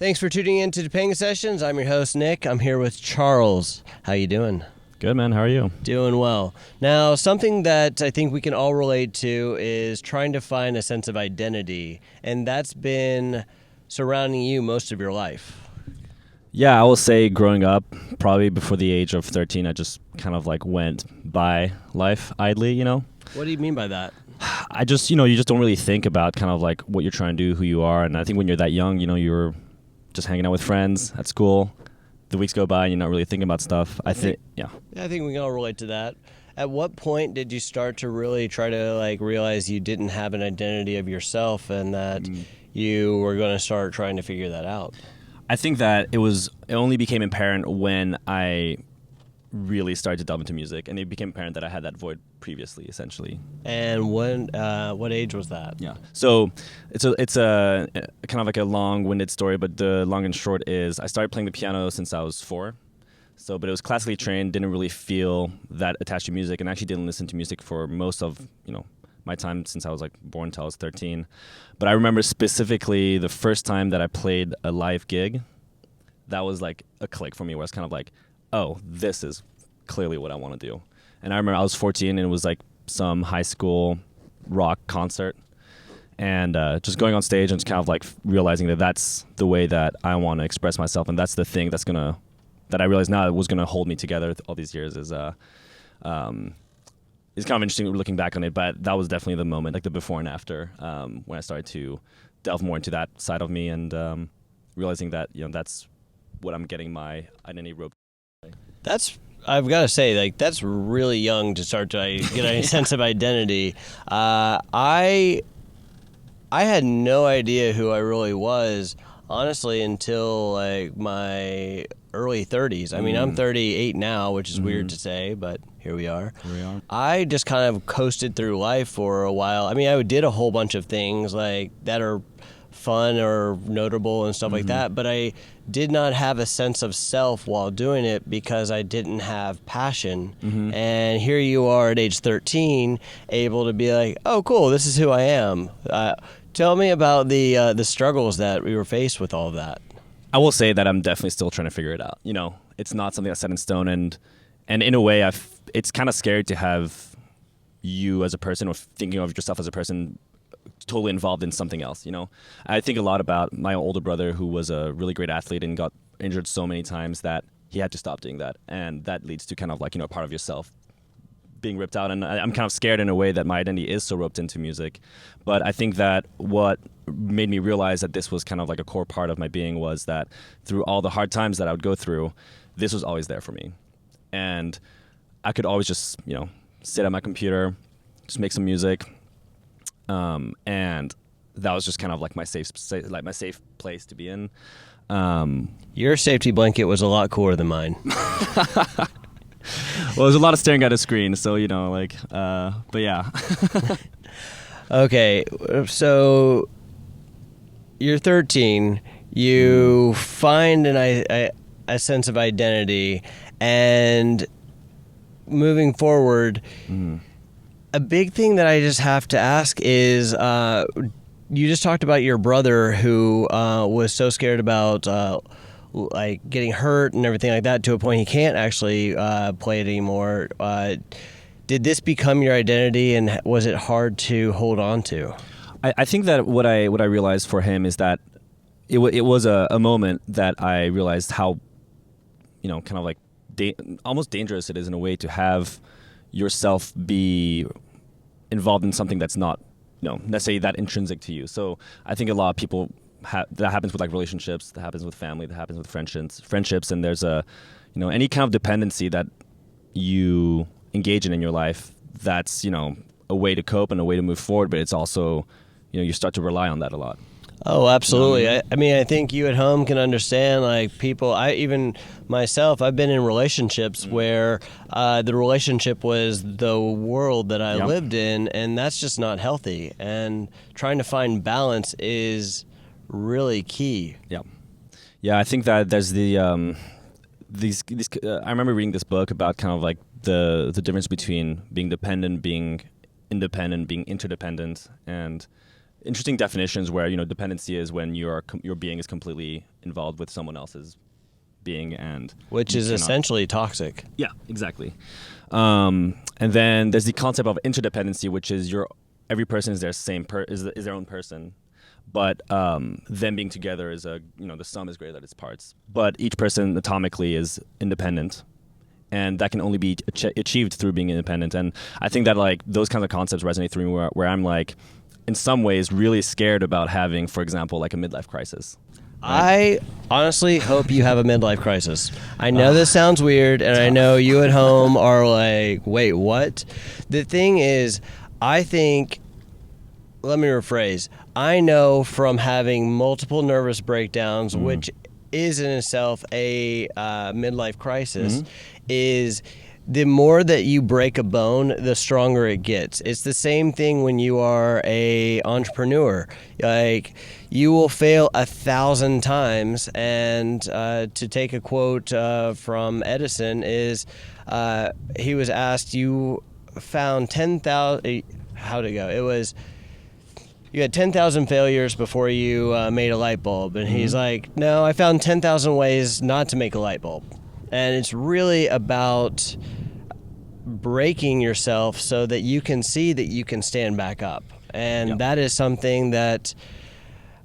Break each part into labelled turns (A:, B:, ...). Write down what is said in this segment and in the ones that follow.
A: Thanks for tuning in to Topanga Sessions. I'm your host, Nick. I'm here with Charles. How you doing?
B: Good, man. How are you?
A: Doing well. Now, something that I think we can all relate to is trying to find a sense of identity, and that's been surrounding you most of your life.
B: Yeah, I will say growing up, probably before the age of 13, I just kind of like went by life idly, you know?
A: What do you mean by that?
B: I just, you just don't really think about kind of like what you're trying to do, who you are. And I think when you're that young, you're just hanging out with friends at school. The weeks go by and you're not really thinking about stuff. I think
A: I think we can all relate to that. At what point did you start to really try to realize you didn't have an identity of yourself and that you were going to start trying to figure that out?
B: I think that it only became apparent when I really started to delve into music, and it became apparent that I had that void previously, essentially.
A: And what age was that?
B: Yeah. So it's a kind of like a long-winded story, but the long and short is I started playing the piano since I was 4. But it was classically trained, didn't really feel that attached to music, and actually didn't listen to music for most of, my time since I was born until I was 13. But I remember specifically the first time that I played a live gig, that was like a click for me where I was kind of like, oh, this is clearly what I want to do. And I remember I was 14 and it was like some high school rock concert, and just going on stage and just kind of like realizing that that's the way that I want to express myself, and that's the thing that I realized now was gonna hold me together all these years is it's kind of interesting looking back on it, but that was definitely the moment, like the before and after, when I started to delve more into that side of me and realizing that that's what I'm getting my identity roped.
A: I've got to say, that's really young to start to get a sense of identity. I had no idea who I really was, honestly, until my early 30s. I mean, I'm 38 now, which is weird to say, but here we are. I just kind of coasted through life for a while. I mean, I did a whole bunch of things that are fun or notable and stuff like that, but I did not have a sense of self while doing it because I didn't have passion. And here you are at age 13, able to be like, oh, cool, this is who I am. Tell me about the struggles that we were faced with all of that.
B: I will say that I'm definitely still trying to figure it out. It's not something that's set in stone, and in a way, it's kind of scary to have you as a person, or thinking of yourself as a person, totally involved in something else. I think a lot about my older brother, who was a really great athlete and got injured so many times that he had to stop doing that, and that leads to kind of part of yourself being ripped out. And I'm kind of scared in a way that my identity is so roped into music. But I think that what made me realize that this was kind of like a core part of my being was that through all the hard times that I would go through, this was always there for me. And I could always just, sit at my computer, just make some music. And that was just kind of like my safe place to be in.
A: Your safety blanket was a lot cooler than mine.
B: Well, there's a lot of staring at a screen, so but yeah.
A: Okay, so you're 13. You find a sense of identity, and moving forward, a big thing that I just have to ask is, you just talked about your brother who was so scared about getting hurt and everything like that to a point he can't actually play it anymore. Did this become your identity, and was it hard to hold on to?
B: I think that what I realized for him is that it was a moment that I realized how, kind of almost dangerous it is in a way to have yourself be involved in something that's not, necessarily that intrinsic to you. So I think a lot of people that happens with relationships, that happens with family, that happens with friendships, and there's any kind of dependency that you engage in your life. That's a way to cope and a way to move forward, but it's also you start to rely on that a lot.
A: Oh, absolutely. I mean, I think you at home can understand, people, even myself, I've been in relationships where the relationship was the world that I lived in, and that's just not healthy. And trying to find balance is really key.
B: Yeah, I think that there's I remember reading this book about kind of the difference between being dependent, being independent, being interdependent, and interesting definitions where, dependency is when your being is completely involved with someone else's being, and
A: which is essentially toxic.
B: Yeah, exactly. And then there's the concept of interdependency, which is every person is their is their own person, but them being together is the sum is greater than its parts. But each person atomically is independent, and that can only be achieved through being independent. And I think that like those kinds of concepts resonate through me, where I'm like, in some ways, really scared about having, for example, like a midlife crisis.
A: I honestly hope you have a midlife crisis. I know this sounds weird, and I know you at home are like, wait, what? The thing is, let me rephrase. I know from having multiple nervous breakdowns, which is in itself a midlife crisis, is the more that you break a bone, the stronger it gets. It's the same thing when you are a entrepreneur. Like, you will fail 1,000 times, and to take a quote from Edison is, he was asked, you found 10,000, how'd it go? It was, you had 10,000 failures before you made a light bulb. And he's like, no, I found 10,000 ways not to make a light bulb. And it's really about breaking yourself so that you can see that you can stand back up. And that is something that,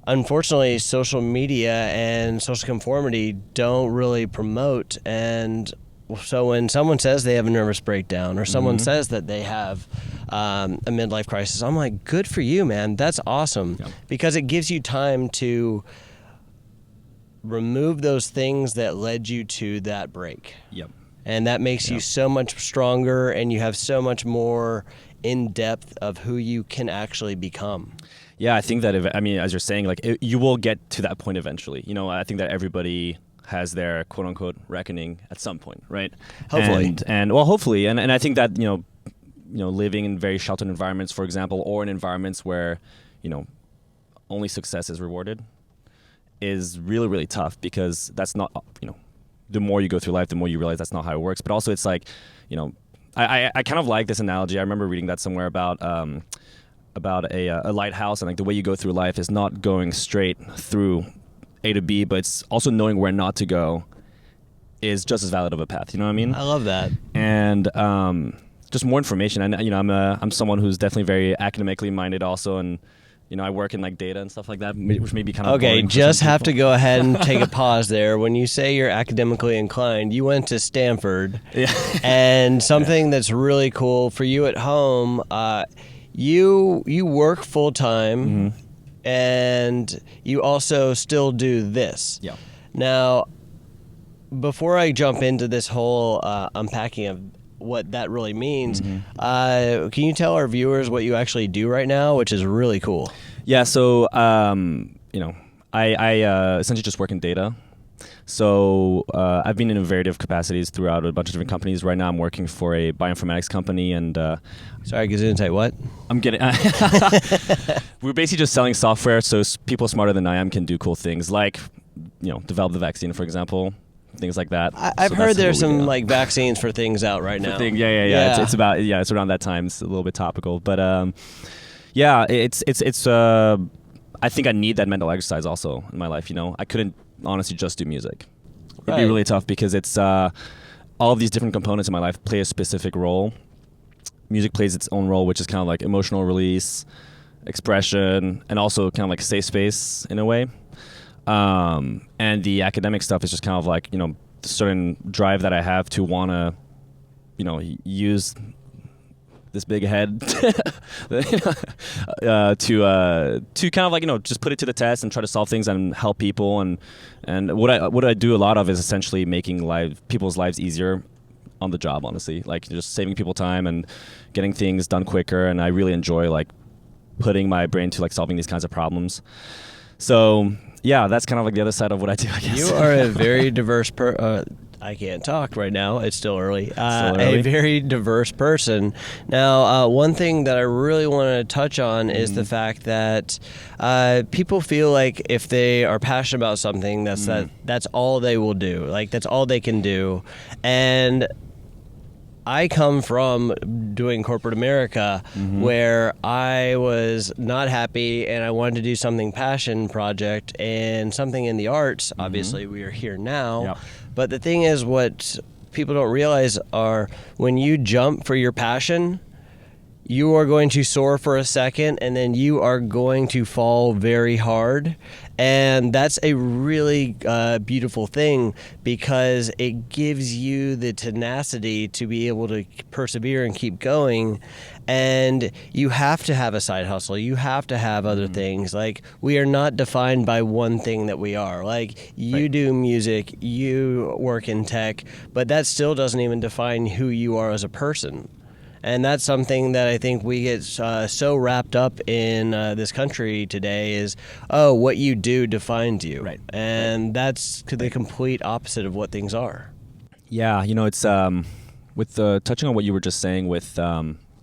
A: unfortunately, social media and social conformity don't really promote. And so when someone says they have a nervous breakdown, or someone says that they have a midlife crisis, I'm like, good for you, man. That's awesome. Because it gives you time to remove those things that led you to that break. And that makes you so much stronger, and you have so much more in depth of who you can actually become.
B: Yeah, I think that as you're saying, like you will get to that point eventually. I think that everybody has their quote unquote reckoning at some point, right?
A: Hopefully.
B: And well, hopefully. And I think that, living in very sheltered environments, for example, or in environments where, only success is rewarded, is really, really tough, because that's not, the more you go through life, the more you realize that's not how it works. But also it's like, I kind of like this analogy. I remember reading that somewhere about a lighthouse, and like the way you go through life is not going straight through A to B, but it's also knowing where not to go is just as valid of a path. You know what I mean?
A: I love that.
B: And just more information. And I'm someone who's definitely very academically minded also, and I work in like data and stuff like that, which may be kind of
A: okay. Just have to go ahead and take a pause there. When you say you're academically inclined, you went to Stanford, and something that's really cool for you at home. You work full time, and you also still do this. Now, before I jump into this whole unpacking of what that really means, can you tell our viewers what you actually do right now, which is really cool?
B: Yeah, so I essentially just work in data. So I've been in a variety of capacities throughout a bunch of different companies. Right now I'm working for a bioinformatics company, and
A: sorry, Gesundheit, what?
B: I'm getting we're basically just selling software so people smarter than I am can do cool things, like develop the vaccine, for example. Things like that.
A: I've heard there's some like vaccines for things out right now.
B: Yeah. It's around that time. It's a little bit topical, but it's I think I need that mental exercise also in my life. I couldn't honestly just do music. It'd be really tough, because it's all of these different components in my life play a specific role. Music plays its own role, which is kind of like emotional release, expression, and also kind of like safe space in a way. And the academic stuff is just kind of like, the certain drive that I have to want to, use this big head to kind of like, just put it to the test and try to solve things and help people. And what I do a lot of is essentially making people's lives easier on the job, honestly, like just saving people time and getting things done quicker. And I really enjoy like putting my brain to like solving these kinds of problems. So yeah, that's kind of like the other side of what I do, I guess.
A: You are a very diverse I can't talk right now. It's still early. A very diverse person. Now, one thing that I really want to touch on is the fact that people feel like if they are passionate about something, that's all they will do. Like, that's all they can do. And I come from doing corporate America, where I was not happy and I wanted to do something passion project and something in the arts. Obviously, we are here now.
B: Yep.
A: But the thing is, what people don't realize are when you jump for your passion, you are going to soar for a second and then you are going to fall very hard. And that's a really beautiful thing, because it gives you the tenacity to be able to persevere and keep going. And you have to have a side hustle. You have to have other things. Like, we are not defined by one thing that we are. Like, you do music, you work in tech, but that still doesn't even define who you are as a person. And that's something that I think we get so wrapped up in this country today is, oh, what you do defines you.
B: Right.
A: And that's the complete opposite of what things are.
B: Yeah, it's with touching on what you were just saying with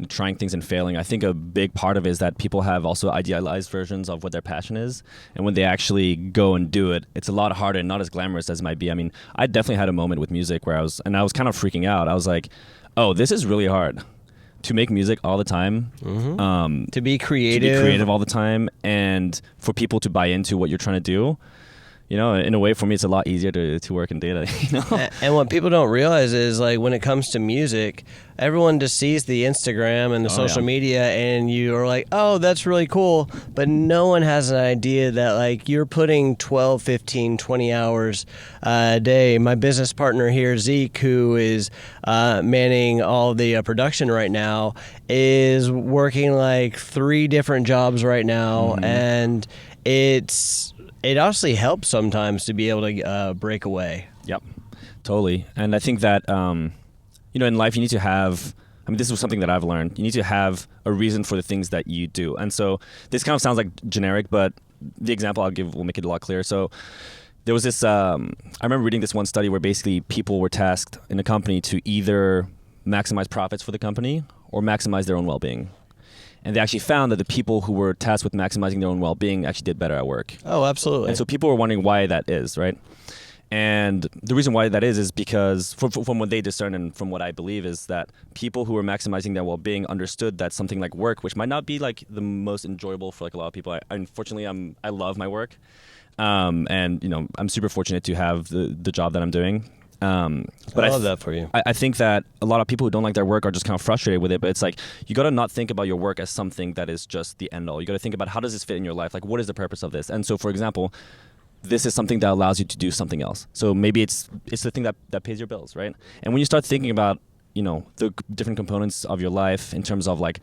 B: trying things and failing. I think a big part of it is that people have also idealized versions of what their passion is, and when they actually go and do it, it's a lot harder and not as glamorous as it might be. I mean, I definitely had a moment with music where I was kind of freaking out. I was like, oh, this is really hard. To make music all the time,
A: To be creative
B: all the time, and for people to buy into what you're trying to do, in a way, for me, it's a lot easier to work in data.
A: And what people don't realize is, like, when it comes to music, everyone just sees the Instagram and the social media, and you are like, oh, that's really cool. But no one has an idea that, like, you're putting 12, 15, 20 hours a day. My business partner here, Zeke, who is manning all the production right now, is working like 3 different jobs right now. And it honestly helps sometimes to be able to break away.
B: Yep, totally. And I think that, in life you need to have, this was something that I've learned, you need to have a reason for the things that you do. And so this kind of sounds like generic, but the example I'll give will make it a lot clearer. So there was this, I remember reading this one study where basically people were tasked in a company to either maximize profits for the company or maximize their own well-being. And they actually found that the people who were tasked with maximizing their own well-being actually did better at work.
A: Oh, absolutely.
B: And so people were wondering why that is, right? And the reason why that is because from what they discern and from what I believe is that people who were maximizing their well-being understood that something like work, which might not be like the most enjoyable for like a lot of people. Unfortunately, I love my work. And I'm super fortunate to have the job that I'm doing. But
A: I love that for you.
B: I think that a lot of people who don't like their work are just kind of frustrated with it. But it's like, you got to not think about your work as something that is just the end all. You got to think about, how does this fit in your life? Like, what is the purpose of this? And so, for example, this is something that allows you to do something else. So maybe it's the thing that pays your bills, right? And when you start thinking about, the different components of your life in terms of like,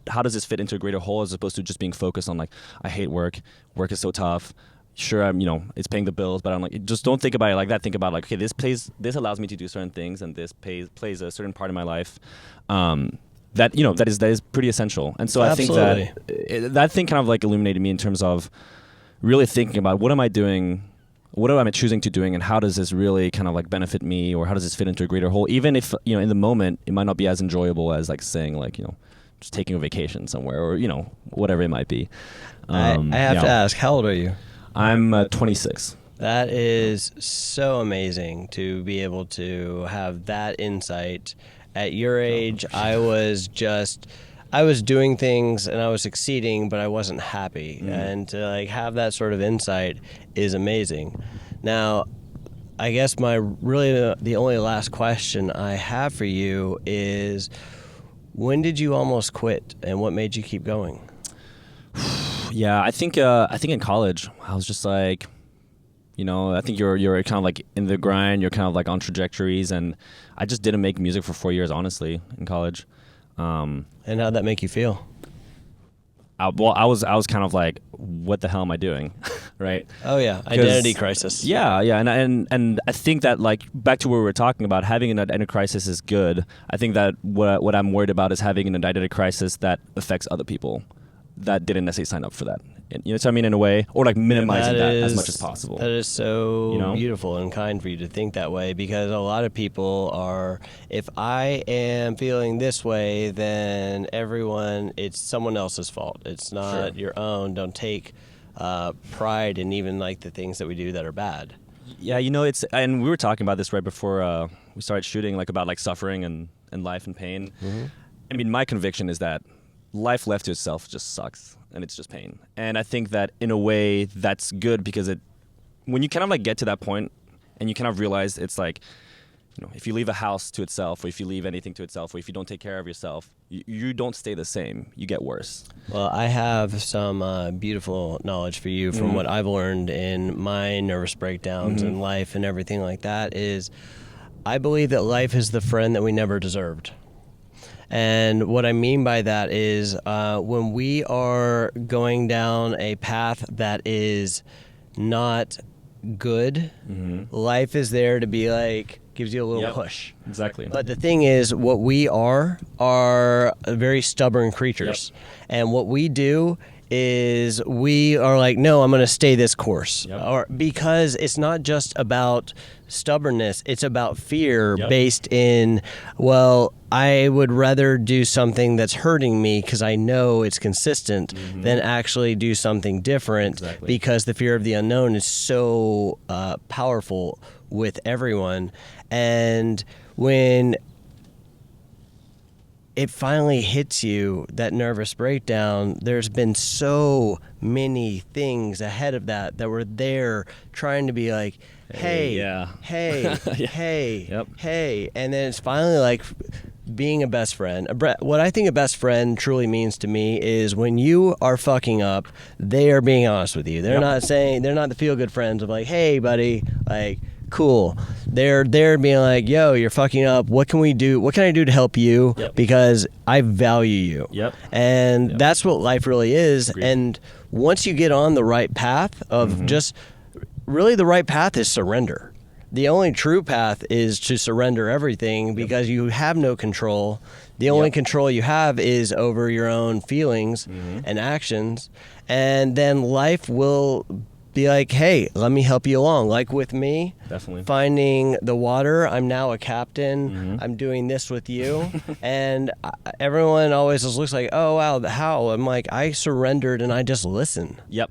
B: how does this fit into a greater whole, as opposed to just being focused on like, I hate work. Work is so tough. Sure, it's paying the bills, but I'm like, just don't think about it like that. Think about like, okay, this allows me to do certain things, and this plays a certain part in my life. That is pretty essential. And so
A: Absolutely.
B: I think that thing kind of like illuminated me in terms of really thinking about, what am I doing? What am I choosing to doing, and how does this really kind of like benefit me, or how does this fit into a greater whole? Even if in the moment it might not be as enjoyable as like saying like just taking a vacation somewhere, or whatever it might be.
A: I have to ask, how old are you?
B: I'm 26.
A: That is so amazing to be able to have that insight. At your age, I was doing things and I was succeeding, but I wasn't happy. And to like have that sort of insight is amazing. Now, I guess the only last question I have for you is, when did you almost quit, and what made you keep going?
B: Yeah, I think in college I was just like, I think you're kind of like in the grind, you're kind of like on trajectories, and I just didn't make music for 4 years, honestly, in college.
A: And how'd that make you feel?
B: I was kind of like, what the hell am I doing, right?
A: Oh yeah, identity crisis.
B: Yeah, and I think that, like, back to what we were talking about, having an identity crisis is good. I think that what I'm worried about is having an identity crisis that affects other people that didn't necessarily sign up for that. You know what I mean, in a way, or like minimizing that as much as possible.
A: That is so beautiful and kind for you to think that way, because a lot of people are, if I am feeling this way, then it's someone else's fault. It's not your own. Don't take pride in even like the things that we do that are bad.
B: Yeah, it's, and we were talking about this right before we started shooting, like about like suffering and life and pain.
A: Mm-hmm.
B: I mean, my conviction is that life left to itself just sucks, and it's just pain. And I think that in a way that's good, because when you kind of like get to that point and you kind of realize it's like, if you leave a house to itself, or if you leave anything to itself, or if you don't take care of yourself, you don't stay the same. You get worse.
A: Well, I have some beautiful knowledge for you from what I've learned in my nervous breakdowns in life and everything like that is I believe that life is the friend that we never deserved. And what I mean by that is when we are going down a path that is not good, life is there to be like, gives you a little push.
B: Exactly.
A: But the thing is, what we are very stubborn creatures.
B: Yep.
A: And what we do is we are like, no, I'm going to stay this course.
B: Yep.
A: Or because it's not just about stubbornness, it's about fear based in, well, I would rather do something that's hurting me because I know it's consistent than actually do something different because the fear of the unknown is so powerful with everyone. And when it finally hits you, that nervous breakdown, there's been so many things ahead of that were there trying to be like, hey, hey. And then it's finally like being a best friend. What I think a best friend truly means to me is when you are fucking up, they are being honest with you. They're not saying, they're not the feel-good friends of like, hey, buddy, like, cool. They're being like, yo, you're fucking up. What can we do? What can I do to help you? Because I value you. And that's what life really is.
B: Agreed.
A: And once you get on the right path of just really the right path is surrender. The only true path is to surrender everything because you have no control. The only control you have is over your own feelings and actions. And then life will be like, hey, let me help you along. Like with me, finding the water, I'm now a captain. I'm doing this with you. And everyone always just looks like, oh, wow, how? I'm like, I surrendered and I just listen.
B: Yep.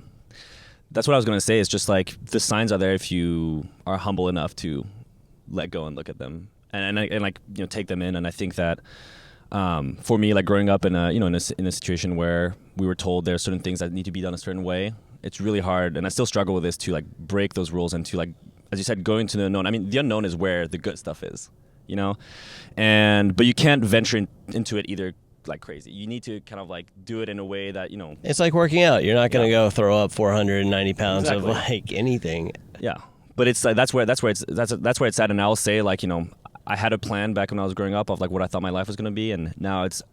B: That's what I was going to say. It's just like the signs are there if you are humble enough to let go and look at them and like, take them in. And I think that for me, like growing up in a situation where we were told there are certain things that need to be done a certain way, it's really hard, and I still struggle with this, to like break those rules and to, like, as you said, go into the unknown. I mean, the unknown is where the good stuff is, but you can't venture into it either like crazy. You need to kind of like do it in a way that,
A: It's like working out. You're not going to go throw up 490 pounds of like anything.
B: Yeah, but it's like that's where it's at. And I'll say, like, I had a plan back when I was growing up of like what I thought my life was going to be, and now it's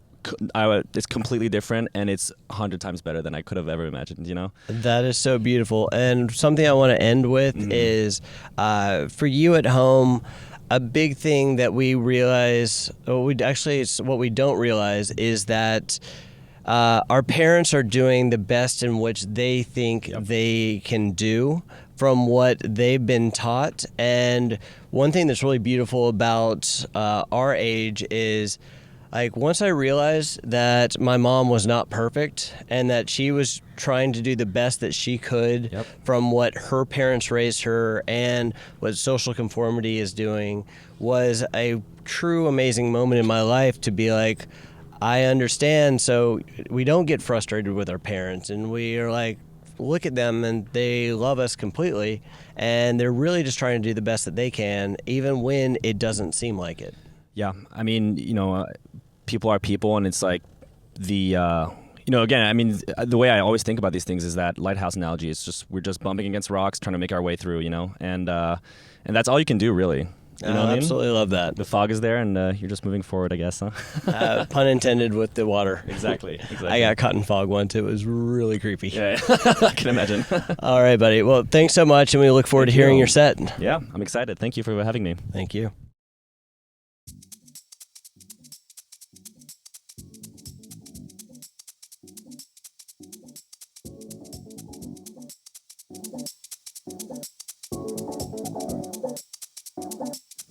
B: completely different, and it's 100 times better than I could have ever imagined, That is so beautiful. And something I want to end with is for you at home, a big thing that we realize, it's what we don't realize, is that our parents are doing the best in which they think they can do from what they've been taught. And one thing that's really beautiful about our age is, like, once I realized that my mom was not perfect and that she was trying to do the best that she could from what her parents raised her and what social conformity is doing, was a true amazing moment in my life to be like, I understand. So we don't get frustrated with our parents, and we are like, look at them and they love us completely, and they're really just trying to do the best that they can, even when it doesn't seem like it. Yeah, I mean, people are people, and it's like again, I mean, the way I always think about these things is that lighthouse analogy is just, we're just bumping against rocks, trying to make our way through, and that's all you can do, really. You know what I mean?
A: Absolutely love that.
B: The fog is there, and you're just moving forward, I guess, huh?
A: Pun intended with the water.
B: Exactly.
A: I got caught in fog once. It was really creepy.
B: Yeah. I can imagine.
A: All right, buddy. Well, thanks so much, and we look forward to hearing your set.
B: Yeah, I'm excited. Thank you for having me.
A: Thank you.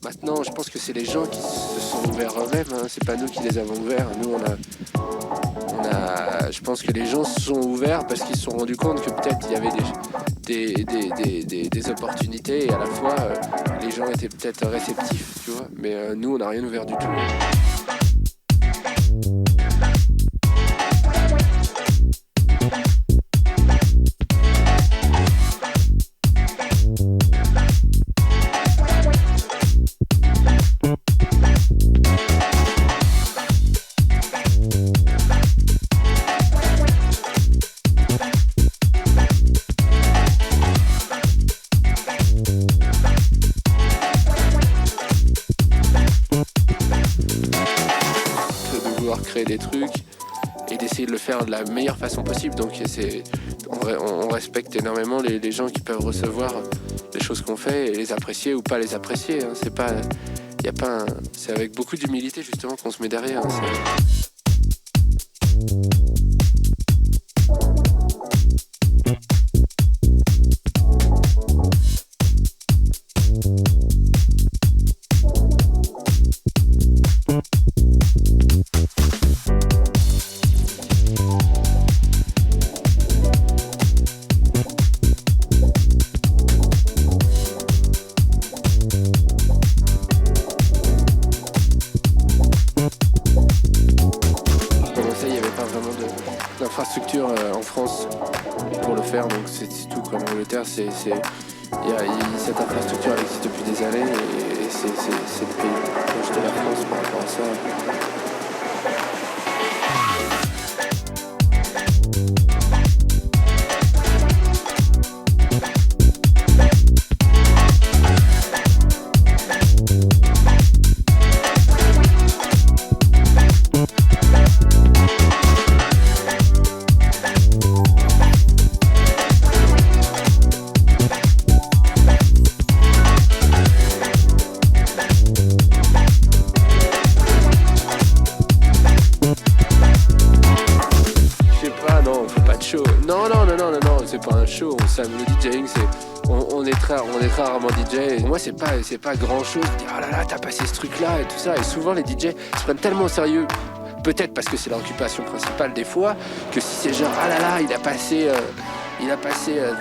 C: Maintenant, je pense que c'est les gens qui se sont ouverts eux-mêmes, hein. C'est pas nous qui les avons ouverts. Nous, je pense que les gens se sont ouverts parce qu'ils se sont rendus compte que peut-être il y avait des opportunités et à la fois les gens étaient peut-être réceptifs, tu vois, mais nous on n'a rien ouvert du tout. Créer des trucs et d'essayer de le faire de la meilleure façon possible. Donc on respecte énormément les gens qui peuvent recevoir les choses qu'on fait et les apprécier ou pas les apprécier. Hein. C'est avec beaucoup d'humilité justement qu'on se met derrière. Hein. En France pour le faire, donc c'est tout comme l'Angleterre, cette infrastructure elle existe depuis des années et c'est le pays proche de la France par rapport à ça. C'est pas un show, le DJing on est très rarement DJ. Et moi c'est pas grand chose de dire oh là là t'as passé ce truc là et tout ça. Et souvent les DJ se prennent tellement au sérieux, peut-être parce que c'est leur occupation principale des fois, que si c'est genre ah là là il a passé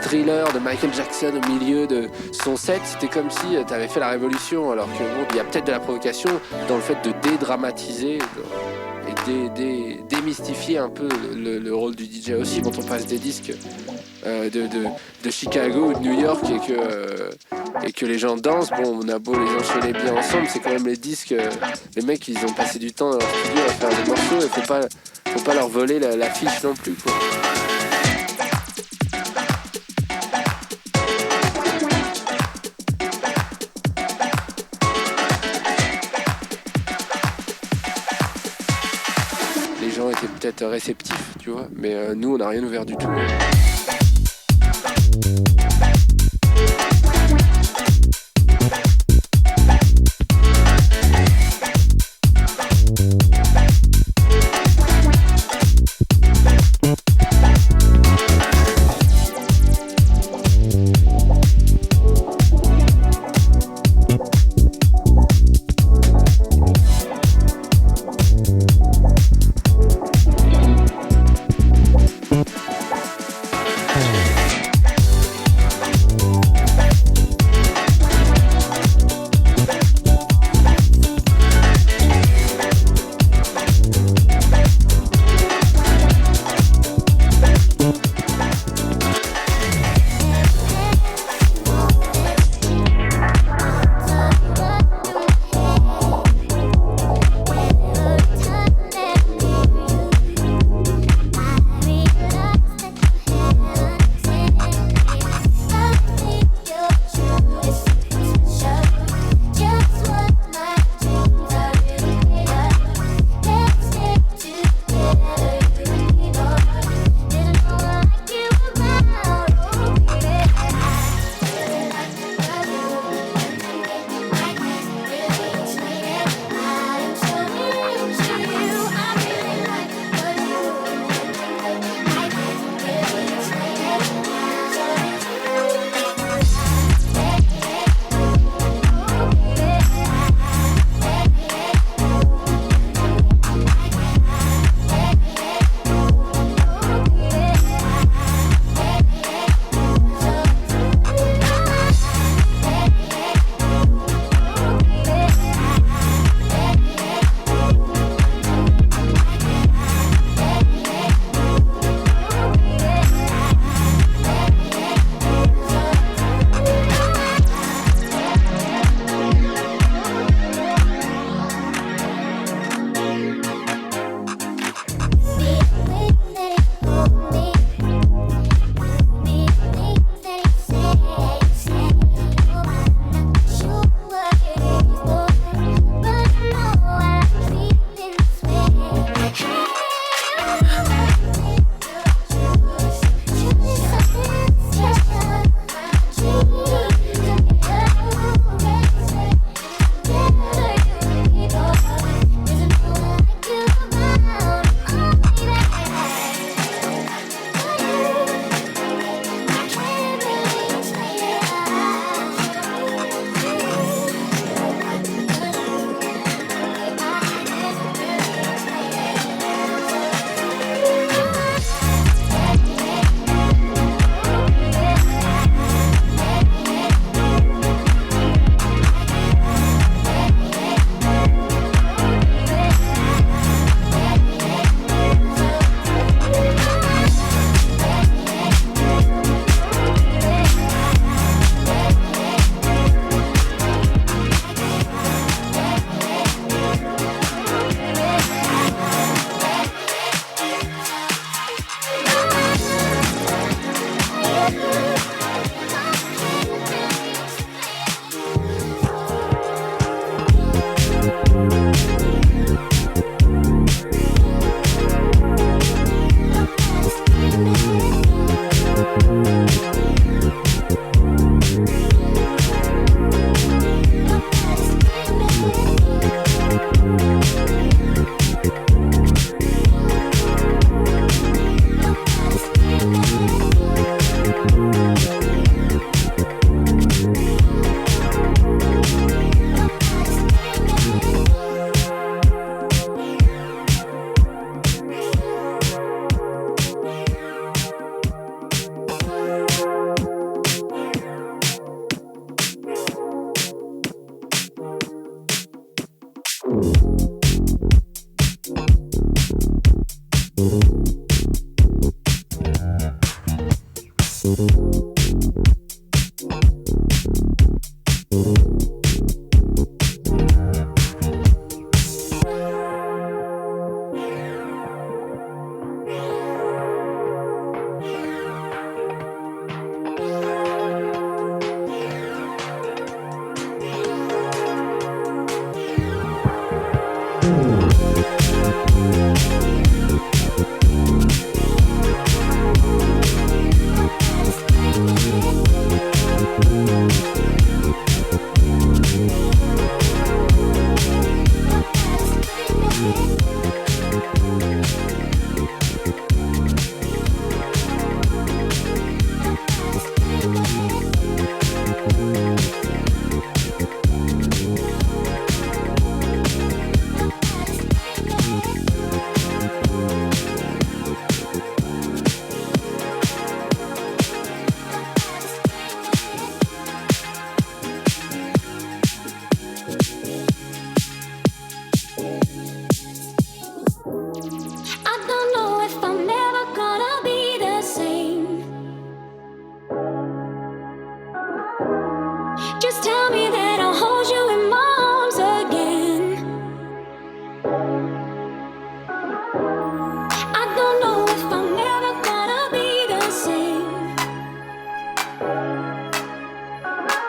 C: Thriller de Michael Jackson au milieu de son set, c'était comme si t'avais fait la révolution, alors que bon, il y a peut-être de la provocation dans le fait de dédramatiser et démystifier un peu le rôle du DJ aussi. Quand on passe des disques de Chicago ou de New York et que les gens dansent, bon, on a beau les enchaîner bien ensemble, c'est quand même les disques, les mecs ils ont passé du temps dans leur studio à faire des morceaux et faut pas leur voler la fiche non plus, quoi. Les gens étaient peut-être réceptifs, tu vois, mais nous on n'a rien ouvert du tout.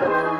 D: Bye.